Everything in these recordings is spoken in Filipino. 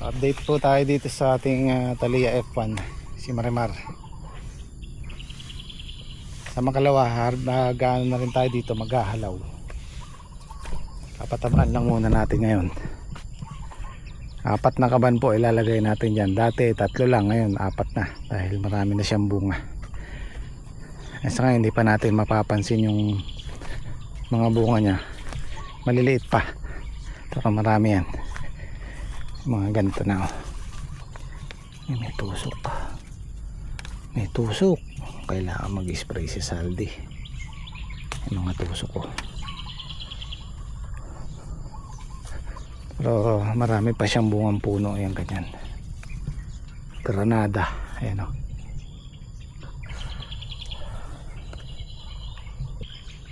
Update po tayo dito sa ating Thalia F1, si Marimar. Sa makalawa, gaano na rin tayo dito, maghahalaw. Papatabaan lang muna natin ngayon. 4 na kaban po ilalagay natin dyan. Dati 3 lang, ngayon 4 na dahil marami na siyang bunga. Sa ngayon hindi pa natin mapapansin yung mga bunga nya, maliliit pa, pero marami yan, mga ganito na oh. May tusok, kailangan mag-spray si Saldi. Yung mga tusok ko, pero marami pa siyang bungang puno. Yan ganyan, Granada, ayan o.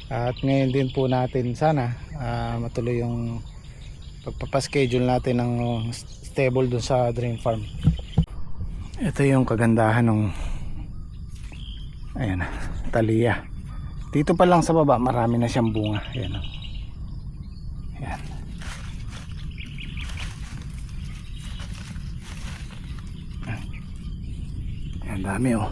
At ngayon din po natin sana matuloy yung pagpapaschedule natin ng stable dun sa Dream Farm. Ito yung kagandahan ng ayan, Thalia. Dito pa lang sa baba marami na siyang bunga. Ayan, ayan. Ayan, dami oh.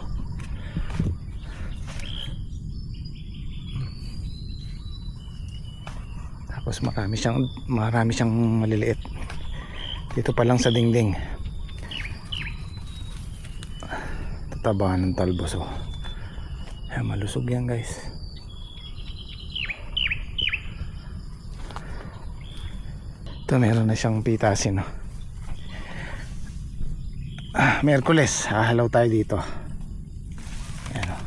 Tapos marami siyang maliliit dito pa lang sa dingding. Tatabahan ng talbos oh. Ay, malusog yan guys. Ito meron na siyang pitasin oh. Miyerkules hahalaw tayo dito. Ayan oh.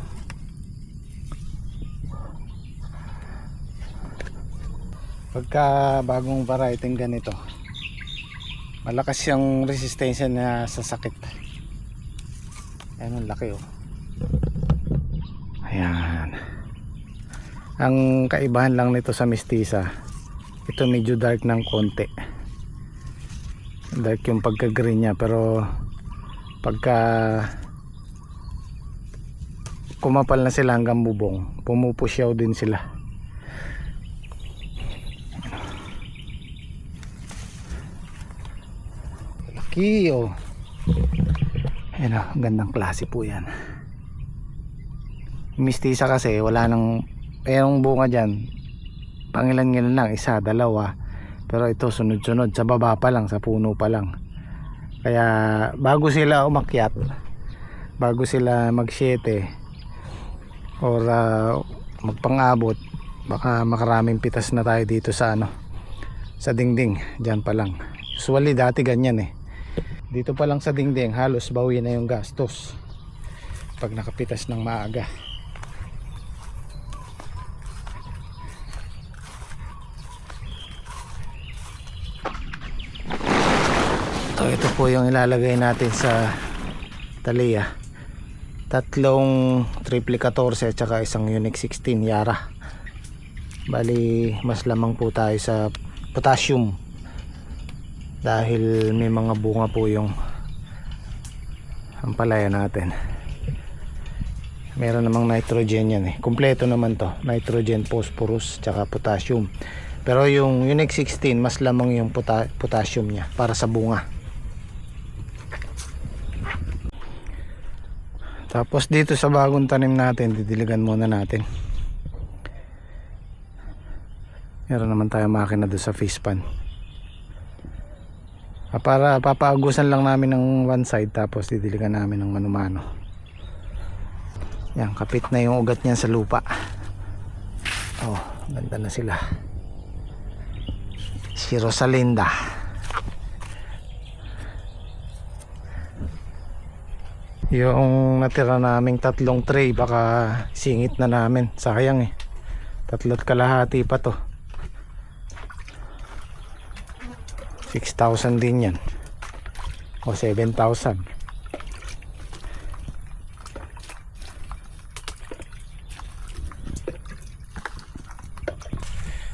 Pagka bagong variety ganito, malakas yung resistensya na sa sakit. Ayan, ang laki oh. Ayan. Ang kaibahan lang nito sa mestiza, ito medyo dark ng konti. Dark yung pagka green nya, pero pagka kumapal na sila hanggang bubong, pumupusyaw din sila. Oh. Ayan o, gandang klase po yan. Mistisa kasi wala nang yung bunga dyan, pangilan-ngilan lang, 1, 2, pero ito sunod-sunod, sa baba pa lang, sa puno pa lang. Kaya bago sila umakyat, bago sila mag-7 or magpang-abot, baka makaraming pitas na tayo dito sa sa dingding, dyan pa lang. Usually dati ganyan eh, dito pa lang sa dingding halos bawi na yung gastos pag nakapitas ng maaga. Ito po yung ilalagay natin sa Thalia. 3 triple 14 at saka isang Unique 16 Yara. Bali mas lamang po tayo sa potassium dahil may mga bunga po yung ampalaya natin. Meron namang nitrogen yan eh, kumpleto naman to, nitrogen, phosphorus, tsaka potassium. Pero yung Unique 16 mas lamang yung potassium nya para sa bunga. Tapos dito sa bagong tanim natin, didiligan muna natin. Meron naman tayo makina doon sa fish pan, para papaagusan lang namin ng one side, tapos didiligan namin ng mano-mano. Yan, kapit na yung ugat niyan sa lupa. Oh, ganda na sila. Si Rosalinda. Yung natira naming 3 tray, baka singit na namin, sayang eh. 3 kalahati pa to. 6,000 din yan o 7,000.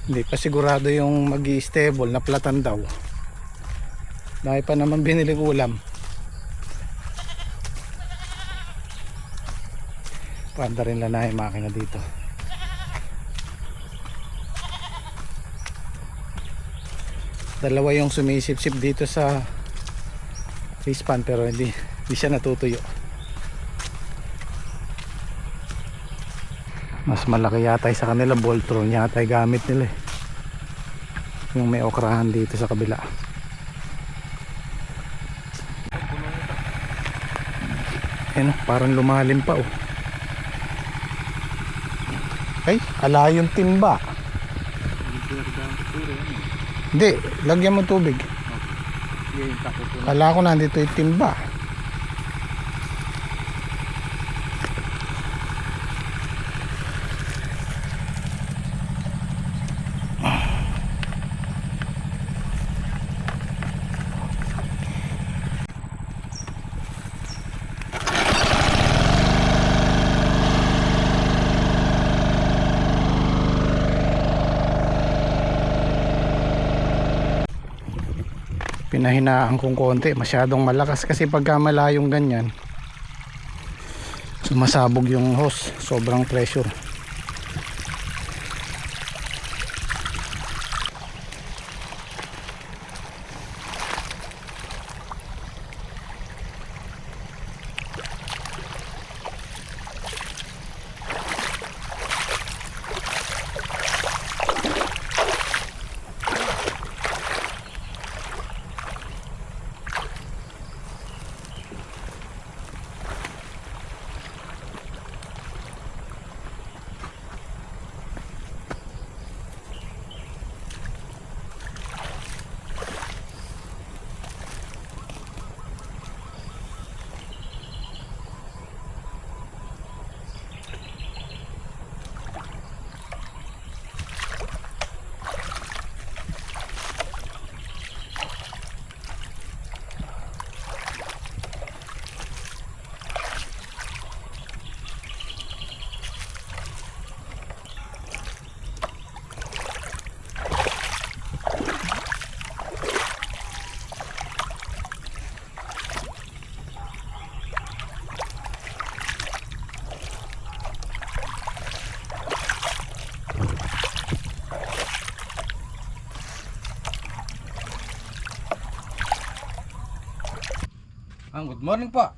Hindi pa sigurado yung mag-i-stable na platan daw, dahil pa naman biniling ulam. Panda rin lang na yung makina dito. Dalawa yung sumisip-sip dito sa Fish pan pero hindi siya natutuyo. Mas malaki yata sa kanila, Voltron yata ay gamit nila eh. Yung may okrahan dito sa kabila. Ayun, parang lumalim pa oh. Ay, ala yung timba. Hindi, lagyan mo tubig. Kala ko nandito yung timba. Pinahinaan kong konti, masyadong malakas kasi pagka malayong ganyan sumasabog yung hose, sobrang pressure. Good morning po.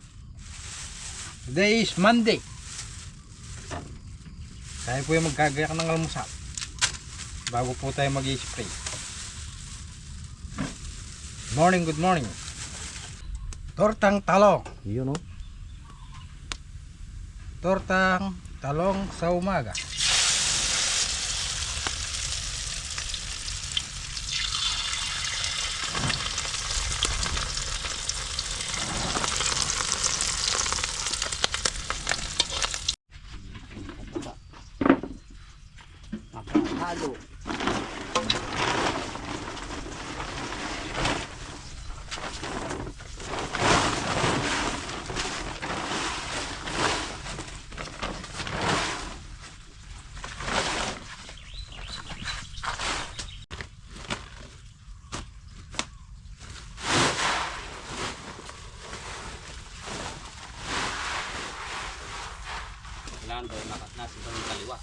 Today is Monday. Tayo po yung magkagayak ng almusal bago po tayo mag-i-spray. Good morning. Tortang talong. Yun oh. Tortang talong sa umaga. Halo. Kailangan daw nasa ng kaliwa.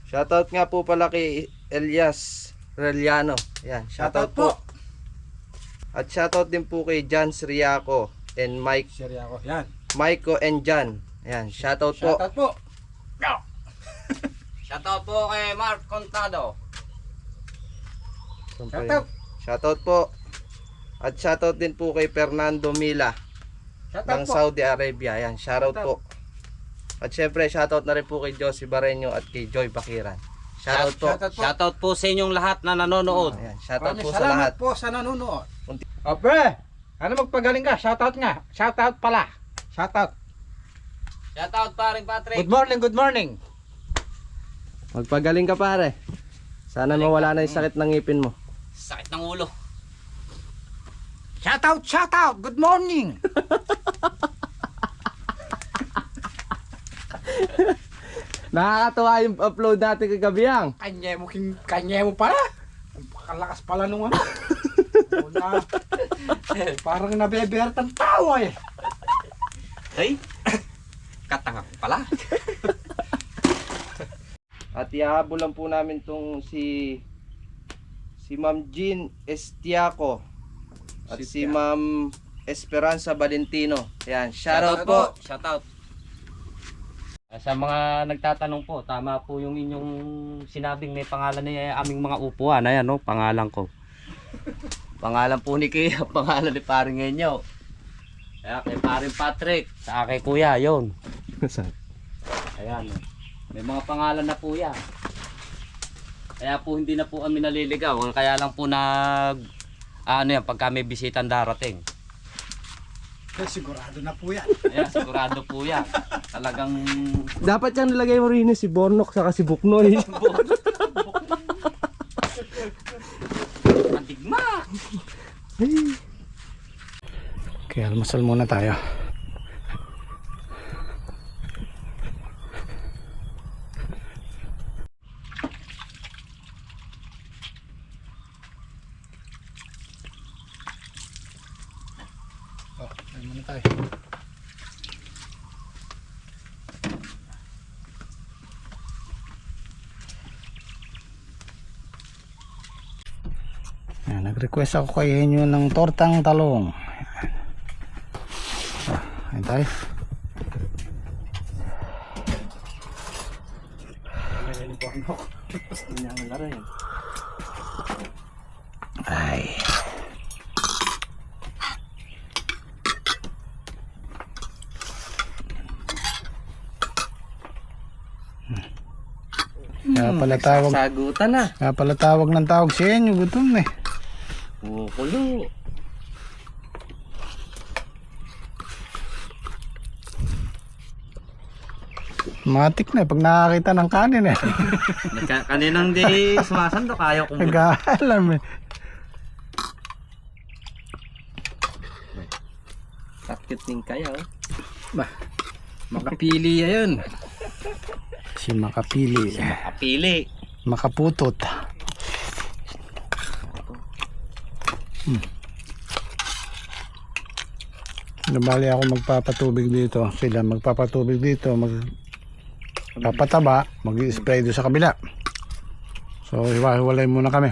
Shoutout nga po pala kay Elias Reliano. Yan, shoutout po. At shoutout din po kay John Sriaco and Mike Siriako. Yan. Maiko and John. Ayan, shoutout po. Shoutout po. Shoutout po kay Mark Contado. Shoutout. Shoutout po. At shoutout din po kay Fernando Mila ng Shoutout po. Saudi Arabia. Ayan, shoutout po. At syempre, shoutout na rin po kay Josie Barreño at kay Joy Bakiran. Shoutout po. Shoutout po. Shoutout po sa inyong lahat na nanonood. Ayan, shoutout Maraming po sa salamat lahat. po sa nanonood. O pre, ano magpagaling ka? Shoutout nga. Shoutout pala. Shoutout. Shoutout paring Patrick. Good morning, good morning. Magpagaling ka pare. Sana mawala na yung sakit ng ngipin mo. Sakit ng ulo. Shoutout, good morning. Nakakatuwa yung upload natin kagabiyang. Kanya mo pala. Ang pakalakas pala nung ano. Wala. Parang nabebertan tawa eh. Hey, katanga ko pala. At ihahabulan po namin tong si Ma'am Jean Estiaco at si Ma'am Esperanza Valentino. Ayan, shoutout po. Shoutout. Sa mga nagtatanong po, tama po yung inyong sinabing may pangalan ni aming mga upuan. Ayan, no, pangalan ko. Pangalan po ni Kuya, pangalan ni Paring Enyo. Kaya kay Paring Patrick, sa kay Kuya, yon. Ayan, may mga pangalan na po yan. Kaya po hindi na po kami naliligaw. Kaya lang po ano yan, pagka may bisitang darating. Sigurado na po yan. Ayan, sigurado po yan. Talagang Dapat yan nilagay mo rin si Bornok saka si Buknoy. matigma. Okay, almusal muna tayo. Ay muna tayo. Ayan, nag-request ako kay inyo ng tortang talong. Ayan tayo. Ay. Kaya pala tawag, Sagutan na. kaya pala tawag ng tawag sa inyo, gutom na eh. Kukulo. Matik na eh, pag nakakita ng kanin eh. Kaninang di sumasando, kaya ko. Nag-aalam eh. Sakit din kaya oh. Makapili yan. Si Makapili. Kapili. Makaputot. Nabali ako magpapatubig dito. Sila magpapatubig dito. Magpapataba. Mag-spray doon sa kabila. So hiwa-hiwalay muna kami.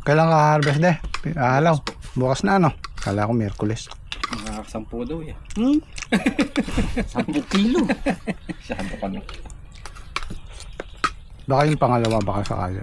Kailan ka harvest de? Ahalaw. Bukas na ano? Kala ko Miyerkules. Mga 10 daw yan. 10 kilo. Masyado ka na. Baka yung pangalawa baka sakali.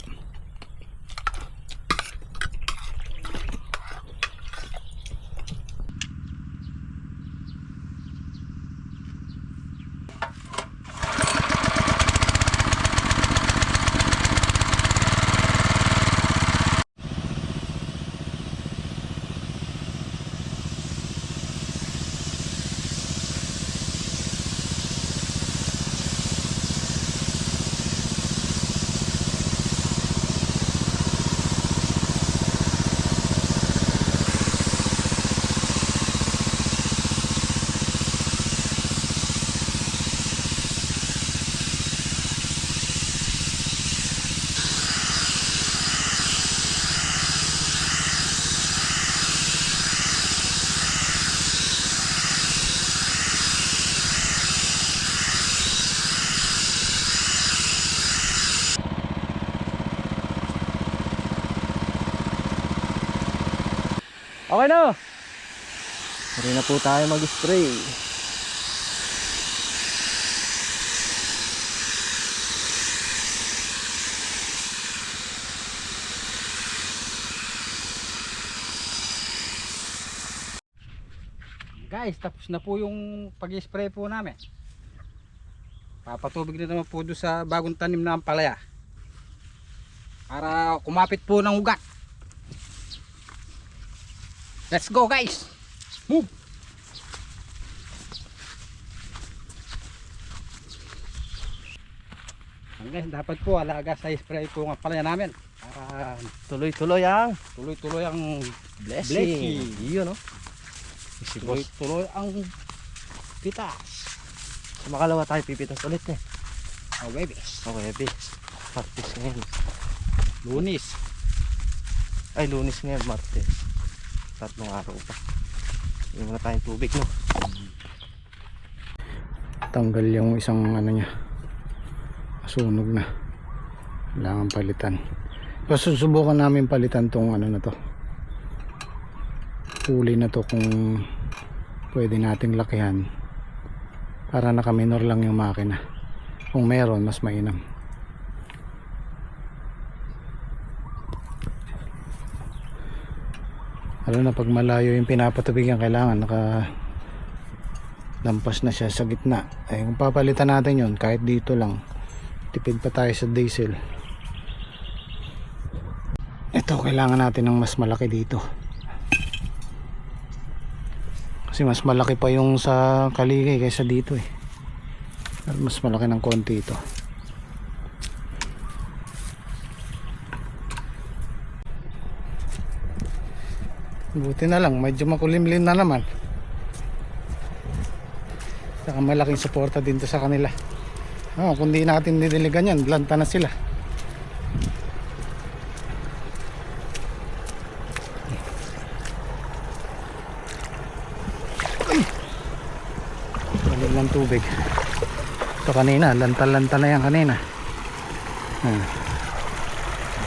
Okay na. Pwede na po tayo mag-spray. Guys, tapos na po yung pag-spray po namin. Papatubig na naman po doon sa bagong tanim na ampalaya. Para kumapit po ng ugat. Let's go guys! Move! Hanggang dapat po alaga sa spray po nga pala namin para Tuloy-tuloy ang tuloy-tuloy ang blessing. Yun, no? Si boss. tuloy-tuloy ang pitas. Sa makalawa tayo pipitas ulit eh. Webes. Okay, bis. Martes ngayon. Lunis. Ay, Lunes ngayon, Martes. 3 araw pa. Hindi muna tayong tubig, no? Tanggal yung isang ano niya, sunog na, kailangan palitan. So susubukan namin palitan tong ano na to, huli na to, kung pwede nating lakihan para naka-minor lang yung makina. Kung meron, mas mainam. Lalo na pag malayo yung pinapatubigan, kailangan naka lampas na siya sa gitna. Ay kung papalitan natin yun, kahit dito lang, tipid pa tayo sa diesel. Ito, kailangan natin ng mas malaki dito, kasi mas malaki pa yung sa Kaligay kaysa dito eh. Mas malaki ng konti ito. Buti na lang, medyo makulimlim na naman. Saka malaking suporta din to sa kanila. Kung di natin didiligan yan, blanta na sila. Balik lang tubig. Ito kanina, lanta-lanta na yan kanina.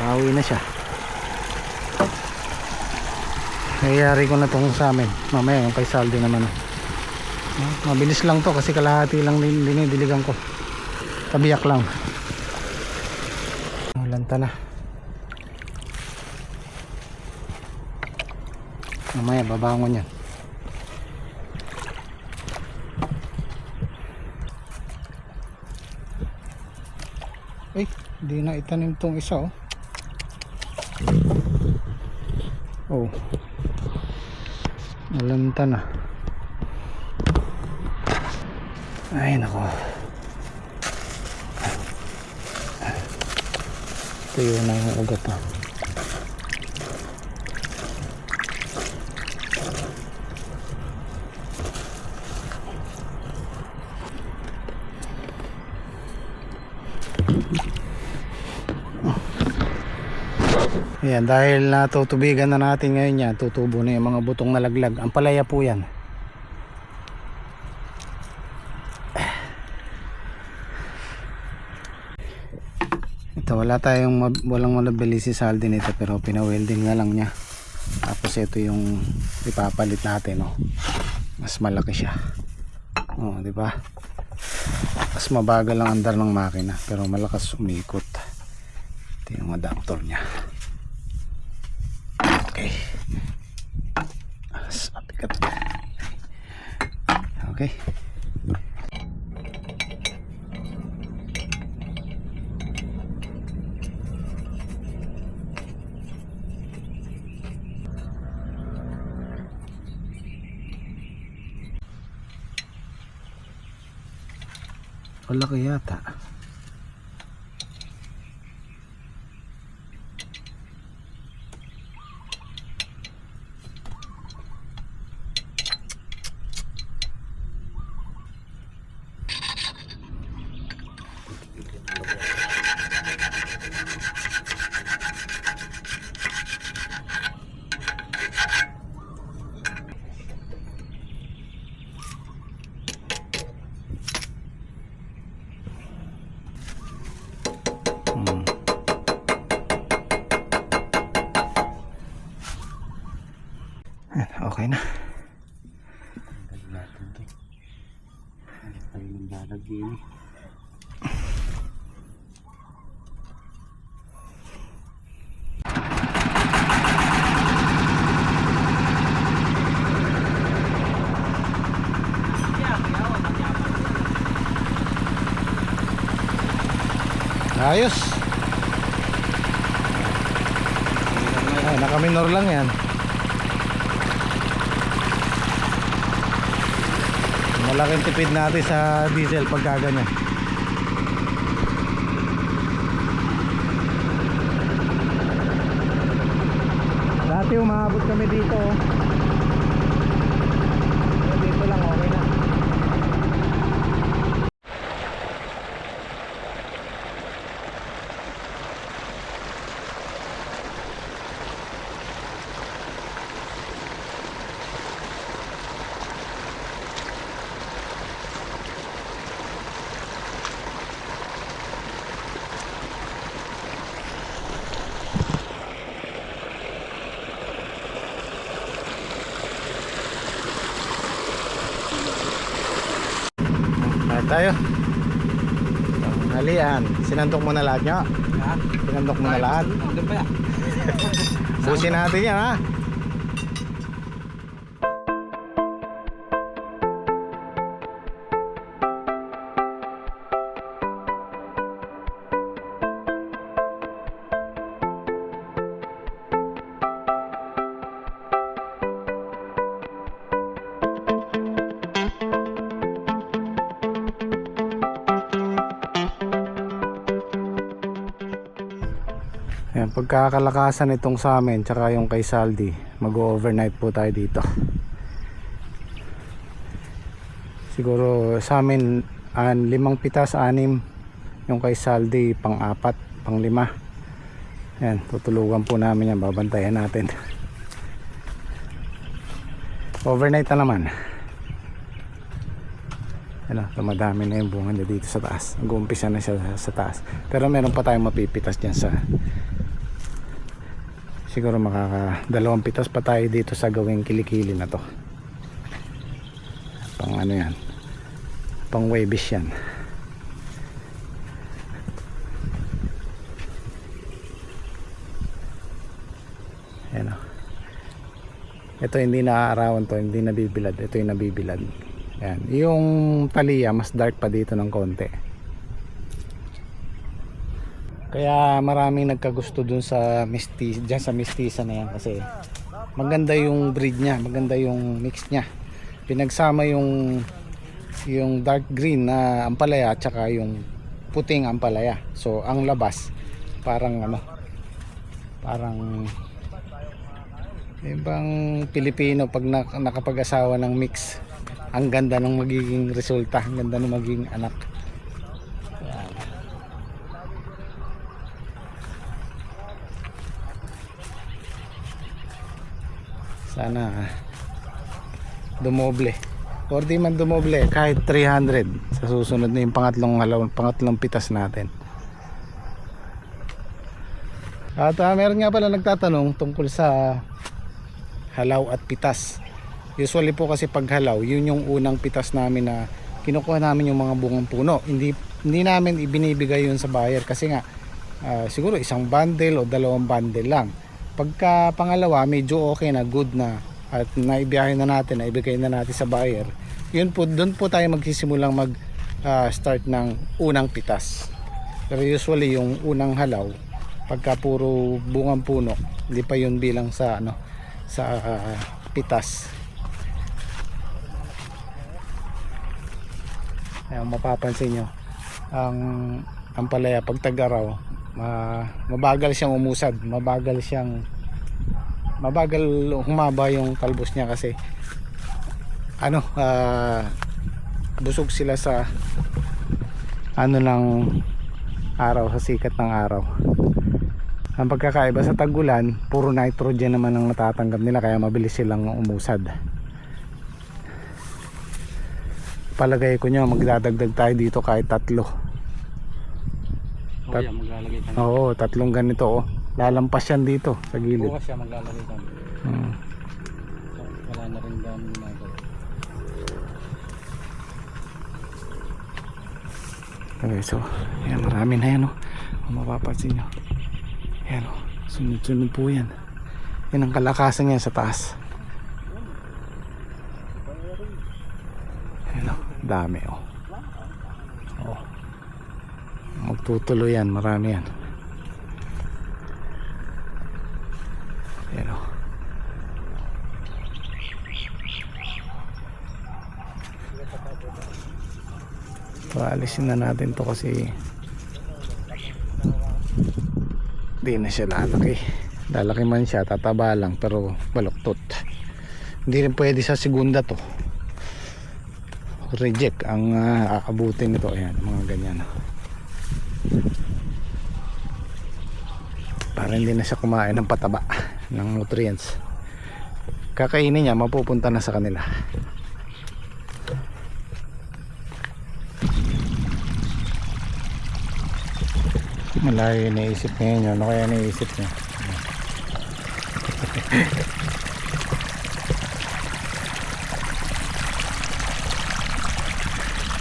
Bawi na siya. Nangyayari ko na itong sa amin. Mamaya yung kay Saldi naman. Mabilis lang to kasi kalahati lang dinidiligan ko. Tabiyak lang. Lanta na. Mamaya babangon yan. Ay, hindi na itanim tong isa oh. Oh. Nalanta na. Ay nako. Tuyo na yung ugat na. Ayan, dahil natutubigan na natin ngayon yan, tutubo na yung mga butong nalaglag. Ang palaya po yan. Ito, walang malabili si Saldi nito, pero pina-welding na lang niya. Tapos ito yung ipapalit natin, oh. Mas malaki siya. Oh, di ba? Mas mabagal ang andar ng makina, pero malakas umikot. Ito yung adapter niya. Okay. Okay. Malaki yata. Okay na. Tanggalin natin ito. Hindi tayo naglalagyan. Ayos. Ay, naka-minor lang yan. Malaking tipid natin sa diesel pagka ganyan. Dati umabot kami dito, oh. Pero dito lang okay na. Tayo. Tanghalian. Sinantok mo na lahat nyo? Ha? Sinantok mo na lahat? Doon pa yan. Busin natin yan, ha? Ayan, pagkakalakasan itong sa amin tsaka yung kay Saldi, mag-overnight po tayo dito. Siguro sa amin 5 pitas, 6. Yung kay Saldi pang-4, pang-5. Ayan, tutulugan po namin yan, babantayan natin. Overnight na naman. Ano, tumadami na yung bunga niya dito sa taas. Nag-uumpisa na siya sa taas. Pero meron pa tayong mapipitas dyan sa, siguro makaka 2 pitas pa tayo dito sa gawing kilikili na to. Pang ano yan, pang webis yan. Ayan o. Ito hindi naaarawan to, hindi nabibilad. Ito yung nabibilad. Ayan. Yung talia mas dark pa dito ng konti. Kaya maraming nagkagusto dun sa dyan sa mestiza na yan kasi maganda yung breed niya, maganda yung mix niya. Pinagsama yung dark green na ampalaya at saka yung puting ampalaya. So ang labas parang ano, parang ibang Pilipino pag nakapag-asawa ng mix. Ang ganda ng magiging resulta, ang ganda ng magiging anak. Ayan. Sana dumoble. Or di man dumoble, kahit 300 sa susunod na yung pangatlong pitas natin. At meron nga pala nagtatanong tungkol sa halaw at pitas. Usually po kasi pag halaw, yun yung unang pitas namin na kinukuha namin yung mga bungang puno. Hindi namin ibinibigay yun sa buyer kasi nga siguro 1 bundle o 2 bundle lang. Pagka pangalawa, medyo okay na, good na at naibiyahe na natin, naibigay na natin sa buyer. Yun po, doon po tayo magsisimulang start ng unang pitas. Pero usually yung unang halaw, pagka puro bungang puno, hindi pa yun bilang sa pitas. Ayan, mapapansin nyo ang palaya pag tag-araw, mabagal siyang umusad, mabagal humaba yung talbos niya kasi busog sila sa ng araw, sa sikat ng araw. Ang pagkakaiba sa tag-ulan, puro nitrogen naman ang natatanggap nila kaya mabilis silang umusad. Palagay ko nyo magdadagdag tayo dito kahit 3. Yan, maglalagay kami. Oo, 3 ganito, oh. Lalampas yan dito sa gilid. Bukas siya maglalagay kami. Wala na rin dami ginagawa. Okay, so yan, marami na yan, oh. Kung mapapansin nyo, yan, oh. Sunod-sunod po yan. Yan ang kalakasan niya sa taas. Yan, oh. Dami, oh. Oh. Magtutuloy yan, marami yan. Yan, oh. Paalisin na natin to kasi di na siya lalaki. Lalaki man siya, tataba lang pero baluktot. Hindi rin pwede sa segunda to. Reject ang aabutin nito. Ayan, mga ganyan. Para hindi na siya kumain ng pataba ng nutrients. Kakainin niya, mapupunta na sa kanila. Malayo yung naisip niya yun. Ano kaya naisip niya?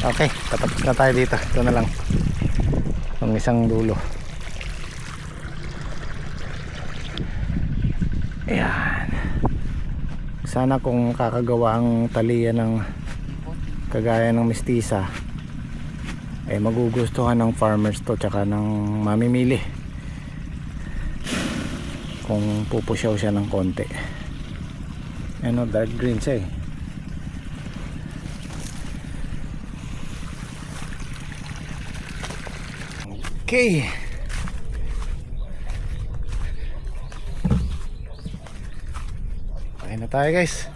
Okay, tatapos na tayo dito. Ito na lang ang isang dulo. Ayan. Sana kung kakagawa ang talian ng kagaya ng mestiza, eh magugustuhan ng farmers to tsaka ng mamimili kung pupusyaw siya ng konti. Ano, dark green siya eh. Okay. Okay na tayo guys.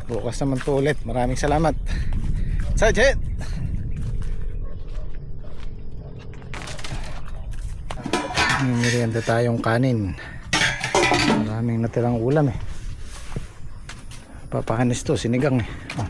Bukas naman to ulit. Maraming salamat. Sergeant! May merienda tayong kanin. Maraming natirang ulam eh. Papahanis to, sinigang eh. Oh.